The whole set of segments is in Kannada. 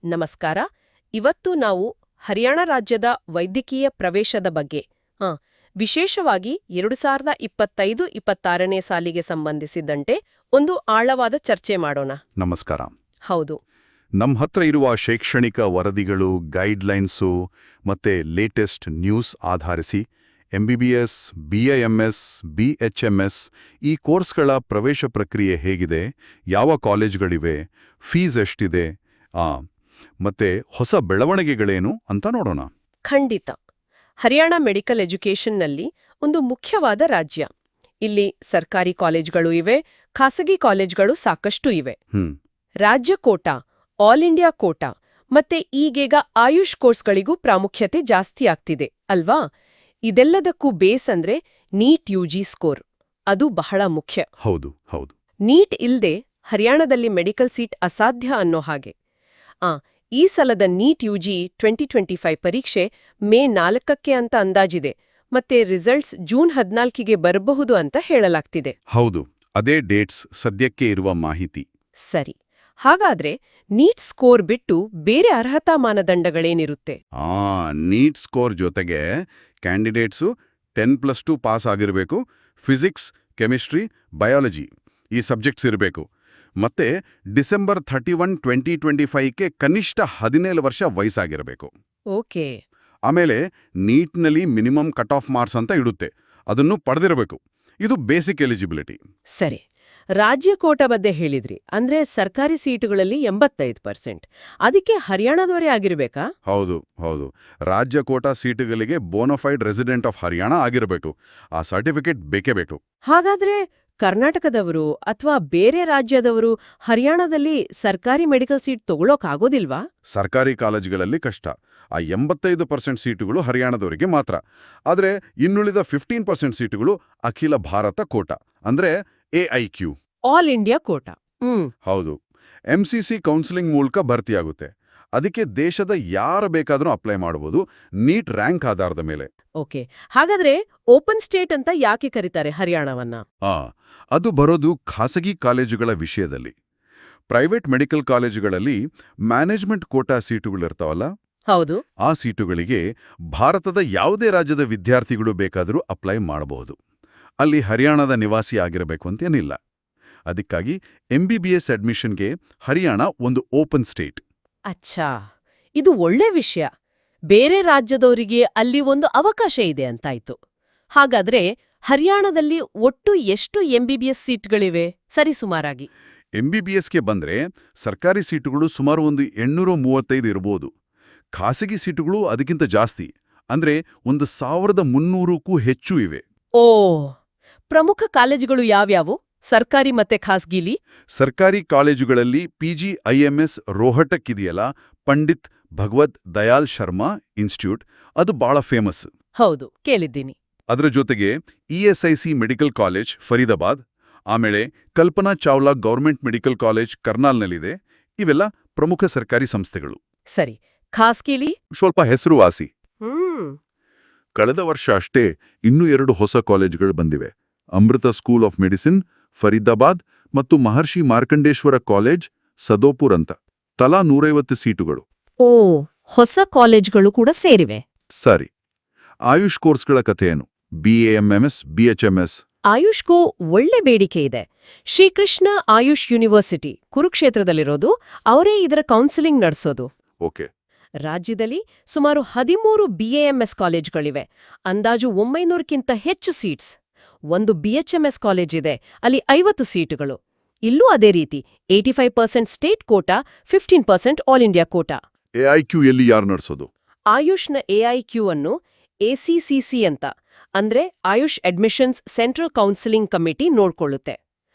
ನಮಸ್ಕಾರ. ಇವತ್ತು ನಾವು ಹರಿಯಾಣ ರಾಜ್ಯದ ವೈದ್ಯಕೀಯ ಪ್ರವೇಶದ ಬಗ್ಗೆ ವಿಶೇಷವಾಗಿ 2025-26ನೇ ಸಾಲಿಗೆ ಸಂಬಂಧಿಸಿದಂತೆ ಒಂದು ಆಳವಾದ ಚರ್ಚೆ ಮಾಡೋಣ. ನಮಸ್ಕಾರ. ಹೌದು. ನಮ್ಮ ಹತ್ರ ಇರುವ ಶೈಕ್ಷಣಿಕ ವರದಿಗಳು, ಗೈಡ್ಲೈನ್ಸು ಮತ್ತೆ ಲೇಟೆಸ್ಟ್ ನ್ಯೂಸ್ ಆಧರಿಸಿ MBBS, BIMS, BHMS ಈ ಕೋರ್ಸ್ಗಳ ಪ್ರವೇಶ ಪ್ರಕ್ರಿಯೆ ಹೇಗಿದೆ, ಯಾವ ಕಾಲೇಜ್ಗಳಿವೆ, ಫೀಸ್ ಎಷ್ಟಿದೆ, ಮತ್ತೆ ಹೊಸ ಬೆಳವಣಿಗೆಗಳೇನು ಅಂತ ನೋಡೋಣ. ಖಂಡಿತ. ಹರಿಯಾಣ ಮೆಡಿಕಲ್ ಎಜುಕೇಷನ್ನಲ್ಲಿ ಒಂದು ಮುಖ್ಯವಾದ ರಾಜ್ಯ. ಇಲ್ಲಿ ಸರ್ಕಾರಿ ಕಾಲೇಜ್ಗಳು ಇವೆ, ಖಾಸಗಿ ಕಾಲೇಜ್ಗಳು ಸಾಕಷ್ಟು ಇವೆ. ರಾಜ್ಯ ಕೋಟಾ, ಆಲ್ ಇಂಡಿಯಾ ಕೋಟಾ ಮತ್ತೆ ಈಗೀಗ ಆಯುಷ್ ಕೋರ್ಸ್ಗಳಿಗೂ ಪ್ರಾಮುಖ್ಯತೆ ಜಾಸ್ತಿ ಆಗ್ತಿದೆ ಅಲ್ವಾ? ಇದೆಲ್ಲದಕ್ಕೂ ಬೇಸ್ ಅಂದ್ರೆ ನೀಟ್ UG ಸ್ಕೋರ್. ಅದು ಬಹಳ ಮುಖ್ಯ. ಹೌದು ಹೌದು. ನೀಟ್ ಇಲ್ದೆ ಹರಿಯಾಣದಲ್ಲಿ ಮೆಡಿಕಲ್ ಸೀಟ್ ಅಸಾಧ್ಯ ಅನ್ನೋ ಹಾಗೆ. ಈ ಸಲದ ನೀಟ್ UG 2025 ಪರೀಕ್ಷೆ ಮೇ 4ಕ್ಕೆ ಅಂತ ಅಂದಾಜಿದೆ, ಮತ್ತೆ ರಿಸಲ್ಟ್ಸ್ ಜೂನ್ 14ಗೆ ಬರಬಹುದು ಅಂತ ಹೇಳಲಾಗ್ತಿದೆ. ಹೌದು, ಅದೇ ಡೇಟ್ಸ್ ಸದ್ಯಕ್ಕೆ ಇರುವ ಮಾಹಿತಿ. ಸರಿ. ಹಾಗಾದ್ರೆ ನೀಟ್ ಸ್ಕೋರ್ ಬಿಟ್ಟು ಬೇರೆ ಅರ್ಹತಾ ಮಾನದಂಡಗಳೇನಿರುತ್ತೆ? ನೀಟ್ ಸ್ಕೋರ್ ಜೊತೆಗೆ ಕ್ಯಾಂಡಿಡೇಟ್ಸು 10+2 ಪಾಸ್ ಆಗಿರಬೇಕು, ಫಿಸಿಕ್ಸ್, ಕೆಮಿಸ್ಟ್ರಿ, ಬಯಾಲಜಿ ಈ ಸಬ್ಜೆಕ್ಟ್ಸ್ ಇರಬೇಕು, ಮತ್ತೆ ಡಿಸೆಂಬರ್ 31, 2025ಕ್ಕೆ ಕನಿಷ್ಠ 17 ವರ್ಷ ವಯಸ್ಸಾಗಿರಬೇಕು. ಓಕೆ. ಆಮೇಲೆ ನೀಟ್ನಲ್ಲಿ ಮಿನಿಮಮ್ ಕಟ್ ಆಫ್ ಮಾರ್ಕ್ಸ್ ಅಂತ ಇಡುತ್ತೆ, ಅದನ್ನು ಪಡೆದಿರಬೇಕು. ಇದು ಬೇಸಿಕ್ ಎಲಿಜಿಬಿಲಿಟಿ. ಸರಿ. ರಾಜ್ಯ ಕೋಟಾ ಬಗ್ಗೆ ಹೇಳಿದ್ರಿ, ಅಂದ್ರೆ ಸರ್ಕಾರಿ ಸೀಟುಗಳಲ್ಲಿ 85%. ಅದಕ್ಕೆ ಹರಿಯಾಣದವರೇ ಆಗಿರ್ಬೇಕಾ? ಹೌದು ಹೌದು. ರಾಜ್ಯ ಕೋಟಾ ಸೀಟುಗಳಿಗೆ ಬೋನಫೈಡ್ ರೆಸಿಡೆಂಟ್ ಆಫ್ ಹರಿಯಾಣ ಆಗಿರಬೇಕು. ಆ ಸರ್ಟಿಫಿಕೇಟ್ ಬೇಕೇ ಬೇಕು. ಹಾಗಾದ್ರೆ ಕರ್ನಾಟಕದವರು ಅಥವಾ ಬೇರೆ ರಾಜ್ಯದವರು ಹರಿಯಾಣದಲ್ಲಿ ಸರ್ಕಾರಿ ಮೆಡಿಕಲ್ ಸೀಟ್ ತಗೊಳ್ಳೋಕಾಗೋದಿಲ್ವಾ? ಸರ್ಕಾರಿ ಕಾಲೇಜುಗಳಲ್ಲಿ ಕಷ್ಟ. ಆ 85% ಸೀಟುಗಳು ಹರಿಯಾಣದವರಿಗೆ ಮಾತ್ರ. ಆದರೆ ಇನ್ನುಳಿದ 15% ಸೀಟುಗಳು ಅಖಿಲ ಭಾರತ ಕೋಟಾ, ಅಂದ್ರೆ AIQ, ಆಲ್ ಇಂಡಿಯಾ ಕೋಟಾ. ಹೌದು. MCC ಕೌನ್ಸಿಲಿಂಗ್ ಮೂಲಕ ಭರ್ತಿಯಾಗುತ್ತೆ. ಅದಕ್ಕೆ ದೇಶದ ಯಾರು ಬೇಕಾದರೂ ಅಪ್ಲೈ ಮಾಡಬಹುದು, ನೀಟ್ ರ್ಯಾಂಕ್ ಆಧಾರದ ಮೇಲೆ. ಓಕೆ. ಹಾಗಾದ್ರೆ ಓಪನ್ ಸ್ಟೇಟ್ ಅಂತ ಯಾಕೆ ಕರೀತಾರೆ ಹರಿಯಾಣವನ್ನ? ಅದು ಬರೋದು ಖಾಸಗಿ ಕಾಲೇಜುಗಳ ವಿಷಯದಲ್ಲಿ. ಪ್ರೈವೇಟ್ ಮೆಡಿಕಲ್ ಕಾಲೇಜುಗಳಲ್ಲಿ ಮ್ಯಾನೇಜ್ಮೆಂಟ್ ಕೋಟಾ ಸೀಟುಗಳಿರ್ತಾವಲ್ಲ, ಹೌದು, ಆ ಸೀಟುಗಳಿಗೆ ಭಾರತದ ಯಾವುದೇ ರಾಜ್ಯದ ವಿದ್ಯಾರ್ಥಿಗಳು ಬೇಕಾದರೂ ಅಪ್ಲೈ ಮಾಡಬಹುದು. ಅಲ್ಲಿ ಹರಿಯಾಣದ ನಿವಾಸಿ ಆಗಿರಬೇಕು ಅಂತೇನಿಲ್ಲ. ಅದಕ್ಕಾಗಿ MBBS ಅಡ್ಮಿಷನ್ಗೆ ಹರಿಯಾಣ ಒಂದು ಓಪನ್ ಸ್ಟೇಟ್. ಅಚ್ಛಾ, ಇದು ಒಳ್ಳೆ ವಿಷಯ. ಬೇರೆ ರಾಜ್ಯದವರಿಗೆ ಅಲ್ಲಿ ಒಂದು ಅವಕಾಶ ಇದೆ ಅಂತಾಯ್ತು. ಹಾಗಾದ್ರೆ ಹರಿಯಾಣದಲ್ಲಿ ಒಟ್ಟು ಎಷ್ಟು MBBS ಸೀಟ್ಗಳಿವೆ ಸರಿಸುಮಾರಾಗಿ? MBBSಗೆ ಬಂದ್ರೆ ಸರ್ಕಾರಿ ಸೀಟುಗಳು ಸುಮಾರು ಒಂದು 835 ಇರಬಹುದು. ಖಾಸಗಿ ಸೀಟುಗಳು ಅದಕ್ಕಿಂತ ಜಾಸ್ತಿ, ಅಂದ್ರೆ 1300ಕ್ಕೂ ಹೆಚ್ಚು ಇವೆ. ಓ, ಪ್ರಮುಖ ಕಾಲೇಜುಗಳು ಯಾವ್ಯಾವು ಸರ್ಕಾರಿ ಮತ್ತೆ ಖಾಸಗಿಲಿ? ಸರ್ಕಾರಿ ಕಾಲೇಜುಗಳಲ್ಲಿ PGIMS ರೋಹಟಕ್ ಇದೆಯಲ್ಲ, ಪಂಡಿತ್ ಭಗವದ್ ದಯಾಲ್ ಶರ್ಮಾ ಇನ್ಸ್ಟಿಟ್ಯೂಟ್, ಅದು ಬಹಳ ಫೇಮಸ್. ಹೌದು, ಕೇಳಿದ್ದೀನಿ. ಅದರ ಜೊತೆಗೆ ESIC ಮೆಡಿಕಲ್ ಕಾಲೇಜ್ ಫರೀದಾಬಾದ್, ಆಮೇಲೆ Kalpana Chawla government medical college ಕರ್ನಾಲ್ನಲ್ಲಿದೆ. ಇವೆಲ್ಲ ಪ್ರಮುಖ ಸರ್ಕಾರಿ ಸಂಸ್ಥೆಗಳು. ಸರಿ. ಖಾಸಗಿಲಿ ಸ್ವಲ್ಪ ಹೆಸರುವಾಸಿ. ಕಳೆದ ವರ್ಷ ಅಷ್ಟೇ ಇನ್ನೂ 2 ಹೊಸ ಕಾಲೇಜುಗಳು ಬಂದಿವೆ. ಅಮೃತ ಸ್ಕೂಲ್ ಆಫ್ ಮೆಡಿಸಿನ್ ಫರೀದಾಬಾದ್ ಮತ್ತು ಮಹರ್ಷಿ ಮಾರ್ಕಂಡೇಶ್ವರ ಕಾಲೇಜ್ ಸದೋಪುರ್ ಅಂತ. ತಲಾ 150 ಸೀಟುಗಳು. ಓ, ಹೊಸ ಕಾಲೇಜ್ಗಳು ಕೂಡ ಸೇರಿವೆ. ಸರಿ. ಆಯುಷ್ ಕೋರ್ಸ್ಗಳ ಕಥೆಯೇನು? BAMMS, BHMS. ಆಯುಷ್ಗೂ ಒಳ್ಳೆ ಬೇಡಿಕೆ ಇದೆ. ಶ್ರೀಕೃಷ್ಣ ಆಯುಷ್ ಯೂನಿವರ್ಸಿಟಿ ಕುರುಕ್ಷೇತ್ರದಲ್ಲಿರೋದು, ಅವರೇ ಇದರ ಕೌನ್ಸಿಲಿಂಗ್ ನಡೆಸೋದು. ಓಕೆ. ರಾಜ್ಯದಲ್ಲಿ ಸುಮಾರು 13 BAMS ಕಾಲೇಜ್ಗಳಿವೆ, ಅಂದಾಜು 900ಕ್ಕಿಂತ ಹೆಚ್ಚು ಸೀಟ್ಸ್. ಒಂದು BHMS ಕಾಲೇಜ್ ಇದೆ, ಅಲ್ಲಿ 50 ಸೀಟುಗಳು. ಇಲ್ಲೂ ಅದೇ ರೀತಿ 85% state quota, 15% all India quota. AIQ ಎಲ್ಲಿ ಯಾರು ನಡೆಸೋದು? ಆಯುಷ್ನ AIQ ಅನ್ನು ACCC ಅಂತ, ಅಂದ್ರೆ AYUSH admissions central counselling committee ನೋಡ್ಕೊಳ್ಳುತ್ತೆ.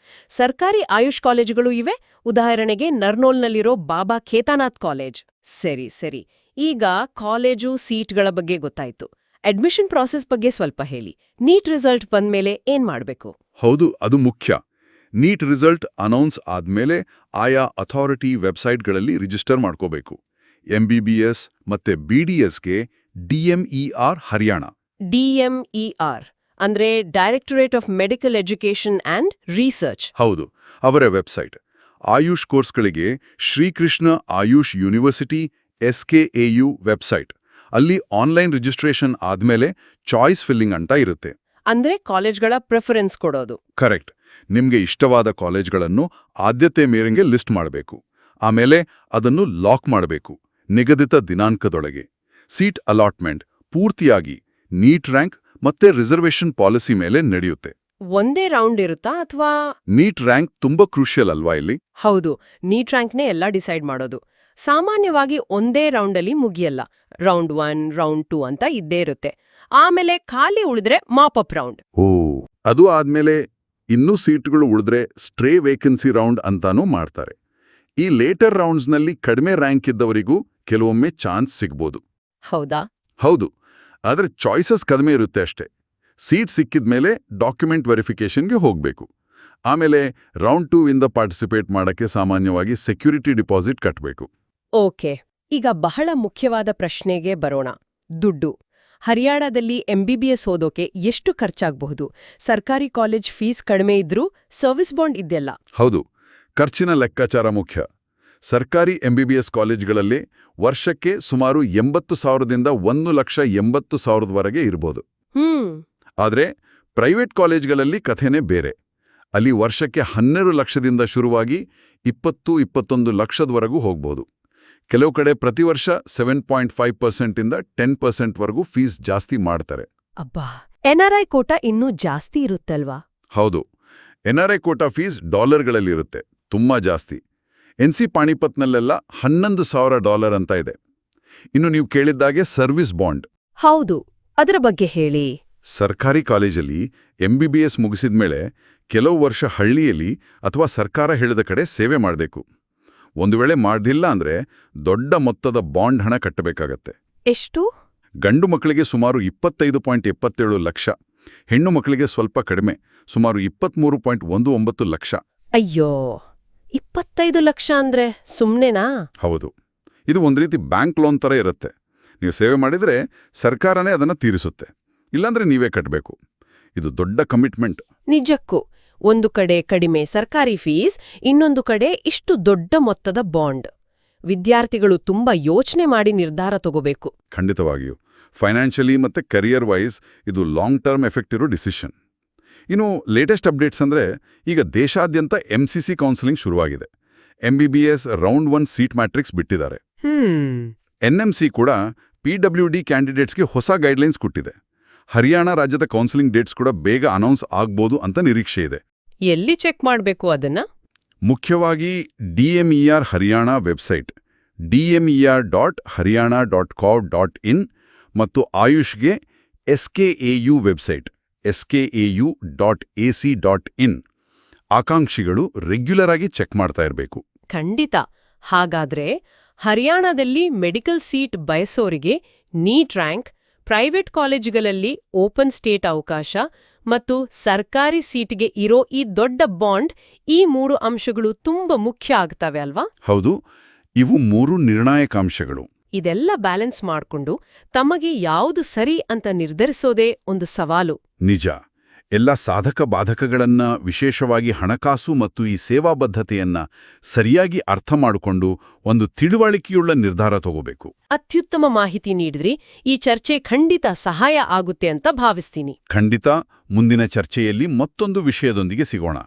ಸರ್ಕಾರಿ ಆಯುಷ್ ಕಾಲೇಜುಗಳು ಇವೆ, ಉದಾಹರಣೆಗೆ ನರ್ನೋಲ್ನಲ್ಲಿರೋ ಬಾಬಾ ಖೇತಾನಾಥ್ ಕಾಲೇಜ್. ಸರಿ. ಈಗ ಕಾಲೇಜು ಸೀಟ್ಗಳ ಬಗ್ಗೆ ಗೊತ್ತಾಯ್ತು. ಅಡ್ಮಿಷನ್ ಪ್ರಾಸೆಸ್ ಬಗ್ಗೆ ಸ್ವಲ್ಪ ಹೇಳಿ. ನೀಟ್ ರಿಸಲ್ಟ್ ಬಂದ್ಮೇಲೆ ಏನ್ ಮಾಡ್ಬೇಕು? ಹೌದು, ಅದು ಮುಖ್ಯ. ನೀಟ್ ರಿಸಲ್ಟ್ ಅನೌನ್ಸ್ ಆದ್ಮೇಲೆ ಆಯಾ ಅಥಾರಿಟಿ ವೆಬ್ಸೈಟ್ಗಳಲ್ಲಿ ರಿಜಿಸ್ಟರ್ ಮಾಡ್ಕೋಬೇಕು. MBBS ಮತ್ತೆ BDSಗೆ DMER ಹರಿಯಾಣ. DMER ಅಂದ್ರೆ directorate of medical education and research. ಹೌದು, ಅವರ ವೆಬ್ಸೈಟ್. ಆಯುಷ್ ಕೋರ್ಸ್ಗಳಿಗೆ Shrikrishna AYUSH university SKAU website. ಅಲ್ಲಿ ಆನ್ಲೈನ್ ರಿಜಿಸ್ಟ್ರೇಷನ್ ಆದ್ಮೇಲೆ ಚಾಯ್ಸ್ ಫಿಲ್ಲಿಂಗ್ ಅಂತ ಇರುತ್ತೆ. ಅಂದ್ರೆ ಕಾಲೇಜ್ಗಳ ಪ್ರಿಫರೆನ್ಸ್ ಕೊಡೋದು. ಕರೆಕ್ಟ್. ನಿಮ್ಗೆ ಇಷ್ಟವಾದ ಕಾಲೇಜ್ಗಳನ್ನು ಆದ್ಯತೆ ಮೇರೆಗೆ ಲಿಸ್ಟ್ ಮಾಡಬೇಕು. ಆಮೇಲೆ ಅದನ್ನು ಲಾಕ್ ಮಾಡಬೇಕು ನಿಗದಿತ ದಿನಾಂಕದೊಳಗೆ. ಸೀಟ್ ಅಲಾಟ್ಮೆಂಟ್ ಪೂರ್ತಿಯಾಗಿ ನೀಟ್ ರ್ಯಾಂಕ್ ಮತ್ತೆ ರಿಸರ್ವೇಷನ್ ಪಾಲಿಸಿ ಮೇಲೆ ನಡೆಯುತ್ತೆ. ಒಂದೇ ರೌಂಡ್ ಇರುತ್ತಾ ಅಥವಾ? ನೀಟ್ ರ್ಯಾಂಕ್ ತುಂಬಾ ಕ್ರೂಷಿಯಲ್ ಅಲ್ವಾ ಇಲ್ಲಿ? ಹೌದು, ನೀಟ್ ರ್ಯಾಂಕ್ನೇ ಎಲ್ಲ ಡಿಸೈಡ್ ಮಾಡೋದು. ಸಾಮಾನ್ಯವಾಗಿ ಒಂದೇ ರೌಂಡಲ್ಲಿ ಮುಗಿಯಲ್ಲ. ರೌಂಡ್ 1, ರೌಂಡ್ 2 ಅಂತ ಇದ್ದೇ ಇರುತ್ತೆ. ಆಮೇಲೆ ಖಾಲಿ ಉಳಿದ್ರೆ ಮಾಪಪ್ ರೌಂಡ್. ಅದು ಆದ್ಮೇಲೆ ಇನ್ನೂ ಸೀಟ್ಗಳು ಉಳಿದ್ರೆ ಸ್ಟ್ರೇ ವೇಕೆನ್ಸಿ ರೌಂಡ್ ಅಂತಾನೂ ಮಾಡ್ತಾರೆ. ಈ ಲೇಟರ್ ರೌಂಡ್ಸ್ನಲ್ಲಿ ಕಡಿಮೆ ರ್ಯಾಂಕ್ ಇದ್ದವರಿಗೂ ಕೆಲವೊಮ್ಮೆ ಚಾನ್ಸ್ ಸಿಗ್ಬೋದು. ಹೌದಾ? ಹೌದು, ಆದರೆ ಚಾಯ್ಸಸ್ ಕಡಿಮೆ ಇರುತ್ತೆ ಅಷ್ಟೇ. ಸೀಟ್ ಸಿಕ್ಕಿದ್ಮೇಲೆ ಡಾಕ್ಯುಮೆಂಟ್ ವೆರಿಫಿಕೇಷನ್ಗೆ ಹೋಗಬೇಕು. ಆಮೇಲೆ ರೌಂಡ್ 2 ಇಂದ ಪಾರ್ಟಿಸಿಪೇಟ್ ಮಾಡಕ್ಕೆ ಸಾಮಾನ್ಯವಾಗಿ ಸೆಕ್ಯೂರಿಟಿ ಡಿಪಾಸಿಟ್ ಕಟ್ಟಬೇಕು. ಓಕೆ, ಈಗ ಬಹಳ ಮುಖ್ಯವಾದ ಪ್ರಶ್ನೆಗೆ ಬರೋಣ. ದುಡ್ಡು. ಹರಿಯಾಣದಲ್ಲಿ MBBS ಓದೋಕೆ ಎಷ್ಟು ಖರ್ಚಾಗಬಹುದು? ಸರ್ಕಾರಿ ಕಾಲೇಜ್ ಫೀಸ್ ಕಡಿಮೆ ಇದ್ರೂ ಸರ್ವಿಸ್ ಬಾಂಡ್ ಇದೆಯಲ್ಲ. ಹೌದು, ಖರ್ಚಿನ ಲೆಕ್ಕಾಚಾರ ಮುಖ್ಯ. ಸರ್ಕಾರಿ MBBS ಕಾಲೇಜ್ಗಳಲ್ಲಿ ವರ್ಷಕ್ಕೆ ಸುಮಾರು 80,000ದಿಂದ 1,80,000ವರೆಗೆ ಇರ್ಬೋದು. ಆದರೆ ಪ್ರೈವೇಟ್ ಕಾಲೇಜ್ಗಳಲ್ಲಿ ಕಥೆನೇ ಬೇರೆ. ಅಲ್ಲಿ ವರ್ಷಕ್ಕೆ 12 ಲಕ್ಷದಿಂದ ಶುರುವಾಗಿ 20-21 ಲಕ್ಷದವರೆಗೂ ಹೋಗ್ಬೋದು. ಕೆಲವು ಕಡೆ ಪ್ರತಿ ವರ್ಷ 7.5% ಇಂದ 10%ವರೆಗೂ ಫೀಸ್ ಜಾಸ್ತಿ ಮಾಡ್ತಾರೆ. ಅಬ್ಬಾ, NRI ಕೋಟಾ ಇನ್ನೂ ಜಾಸ್ತಿ ಇರುತ್ತಲ್ವಾ? ಹೌದು, NRI ಕೋಟಾ ಫೀಸ್ ಡಾಲರ್ಗಳಲ್ಲಿರುತ್ತೆ, ತುಂಬಾ ಜಾಸ್ತಿ. NC ಪಾಣಿಪತ್ನಲ್ಲೆಲ್ಲ $11,000 ಅಂತ ಇದೆ. ಇನ್ನು ನೀವು ಕೇಳಿದ್ದಾಗೆ ಸರ್ವಿಸ್ ಬಾಂಡ್. ಹೌದು, ಅದರ ಬಗ್ಗೆ ಹೇಳಿ. ಸರ್ಕಾರಿ ಕಾಲೇಜಲ್ಲಿ MBBS ಮುಗಿಸಿದ್ಮೇಲೆ ಕೆಲವು ವರ್ಷ ಹಳ್ಳಿಯಲ್ಲಿ ಅಥವಾ ಸರ್ಕಾರ ಹೇಳಿದ ಕಡೆ ಸೇವೆ ಮಾಡಬೇಕು. ಒಂದು ವೇಳೆ ಮಾಡ್ದಿಲ್ಲ ಅಂದ್ರೆ ದೊಡ್ಡ ಮೊತ್ತದ ಬಾಂಡ್ ಹಣ ಕಟ್ಟಬೇಕಾಗತ್ತೆ. ಎಷ್ಟು? ಗಂಡು ಮಕ್ಕಳಿಗೆ ಸುಮಾರು 25.77 ಲಕ್ಷ, ಹೆಣ್ಣು ಮಕ್ಕಳಿಗೆ ಸ್ವಲ್ಪ ಕಡಿಮೆ, ಸುಮಾರು 23.19 ಲಕ್ಷ. ಅಯ್ಯೋ, 25 ಲಕ್ಷ ಅಂದ್ರೆ ಸುಮ್ನೆನಾ? ಹೌದು, ಇದು ಒಂದು ರೀತಿ ಬ್ಯಾಂಕ್ ಲೋನ್ ತರ ಇರುತ್ತೆ. ನೀವು ಸೇವೆ ಮಾಡಿದ್ರೆ ಸರ್ಕಾರನೇ ಅದನ್ನು ತೀರಿಸುತ್ತೆ, ಇಲ್ಲಾಂದ್ರೆ ನೀವೇ ಕಟ್ಟಬೇಕು. ಇದು ದೊಡ್ಡ ಕಮಿಟ್ಮೆಂಟ್. ನಿಜಕ್ಕೂ, ಒಂದು ಕಡೆ ಕಡಿಮೆ ಸರ್ಕಾರಿ ಫೀಸ್, ಇನ್ನೊಂದು ಕಡೆ ಇಷ್ಟು ದೊಡ್ಡ ಮೊತ್ತದ ಬಾಂಡ್. ವಿದ್ಯಾರ್ಥಿಗಳು ತುಂಬಾ ಯೋಚನೆ ಮಾಡಿ ನಿರ್ಧಾರ ತಗೋಬೇಕು. ಖಂಡಿತವಾಗಿಯೂ. ಫೈನಾನ್ಷಿಯಲಿ ಮತ್ತೆ ಕರಿಯರ್ ವೈಸ್ ಇದು ಲಾಂಗ್ ಟರ್ಮ್ ಎಫೆಕ್ಟ್ ಇರೋ ಡಿಸಿಷನ್. ಇನ್ನು ಲೇಟೆಸ್ಟ್ ಅಪ್ಡೇಟ್ಸ್ ಅಂದ್ರೆ ಈಗ ದೇಶಾದ್ಯಂತ MCC ಕೌನ್ಸಿಲಿಂಗ್ ಶುರುವಾಗಿದೆ. MBBS ರೌಂಡ್ 1 ಸೀಟ್ ಮ್ಯಾಟ್ರಿಕ್ಸ್ ಬಿಟ್ಟಿದ್ದಾರೆ. NMC ಕೂಡ PWD ಕ್ಯಾಂಡಿಡೇಟ್ಸ್ಗೆ ಹೊಸ ಗೈಡ್ಲೈನ್ಸ್ ಕೊಟ್ಟಿದೆ. ಹರಿಯಾಣ ರಾಜ್ಯದ ಕೌನ್ಸಿಲಿಂಗ್ ಡೇಟ್ಸ್ ಕೂಡ ಬೇಗ ಅನೌನ್ಸ್ ಆಗ್ಬೋದು ಅಂತ ನಿರೀಕ್ಷೆ ಇದೆ. ಎಲ್ಲಿ ಚೆಕ್ ಮಾಡಬೇಕು ಅದನ್ನ? ಮುಖ್ಯವಾಗಿ DMER ಹರಿಯಾಣ ವೆಬ್ಸೈಟ್ dmer.haryana.gov.in ಮತ್ತು ಆಯುಷ್ಗೆ SKAU ವೆಬ್ಸೈಟ್ skau.ac.in. ಆಕಾಂಕ್ಷಿಗಳು ರೆಗ್ಯುಲರ್ ಆಗಿ ಚೆಕ್ ಮಾಡ್ತಾ ಇರಬೇಕು. ಖಂಡಿತ. ಹಾಗಾದ್ರೆ ಹರಿಯಾಣದಲ್ಲಿ ಮೆಡಿಕಲ್ ಸೀಟ್ ಬಯಸೋರಿಗೆ ನೀಟ್ ರ್ಯಾಂಕ್, ಪ್ರೈವೇಟ್ ಕಾಲೇಜುಗಳಲ್ಲಿ ಓಪನ್ ಸ್ಟೇಟ್ ಅವಕಾಶ ಮತ್ತು ಸರ್ಕಾರಿ ಸೀಟ್ಗೆ ಇರೋ ಈ ದೊಡ್ಡ ಬಾಂಡ್, ಈ 3 ಅಂಶಗಳು ತುಂಬಾ ಮುಖ್ಯ ಆಗ್ತವೆ ಅಲ್ವಾ? ಹೌದು, ಇವು 3 ನಿರ್ಣಾಯಕ ಅಂಶಗಳು. ಇದೆಲ್ಲ ಬ್ಯಾಲೆನ್ಸ್ ಮಾಡ್ಕೊಂಡು ತಮಗೆ ಯಾವುದು ಸರಿ ಅಂತ ನಿರ್ಧರಿಸೋದೇ ಒಂದು ಸವಾಲು. ನಿಜ. ಎಲ್ಲ ಸಾಧಕ ಬಾಧಕಗಳನ್ನ, ವಿಶೇಷವಾಗಿ ಹಣಕಾಸು ಮತ್ತು ಈ ಸೇವಾ ಬದ್ಧತೆಯನ್ನ ಸರಿಯಾಗಿ ಅರ್ಥ ಮಾಡಿಕೊಂಡು ಒಂದು ತಿಳುವಳಿಕೆಯುಳ್ಳ ನಿರ್ಧಾರ ತಗೋಬೇಕು. ಅತ್ಯುತ್ತಮ ಮಾಹಿತಿ ನೀಡಿದ್ರಿ. ಈ ಚರ್ಚೆ ಖಂಡಿತ ಸಹಾಯ ಆಗುತ್ತೆ ಅಂತ ಭಾವಿಸ್ತೀನಿ. ಖಂಡಿತ. ಮುಂದಿನ ಚರ್ಚೆಯಲ್ಲಿ ಮತ್ತೊಂದು ವಿಷಯದೊಂದಿಗೆ ಸಿಗೋಣ.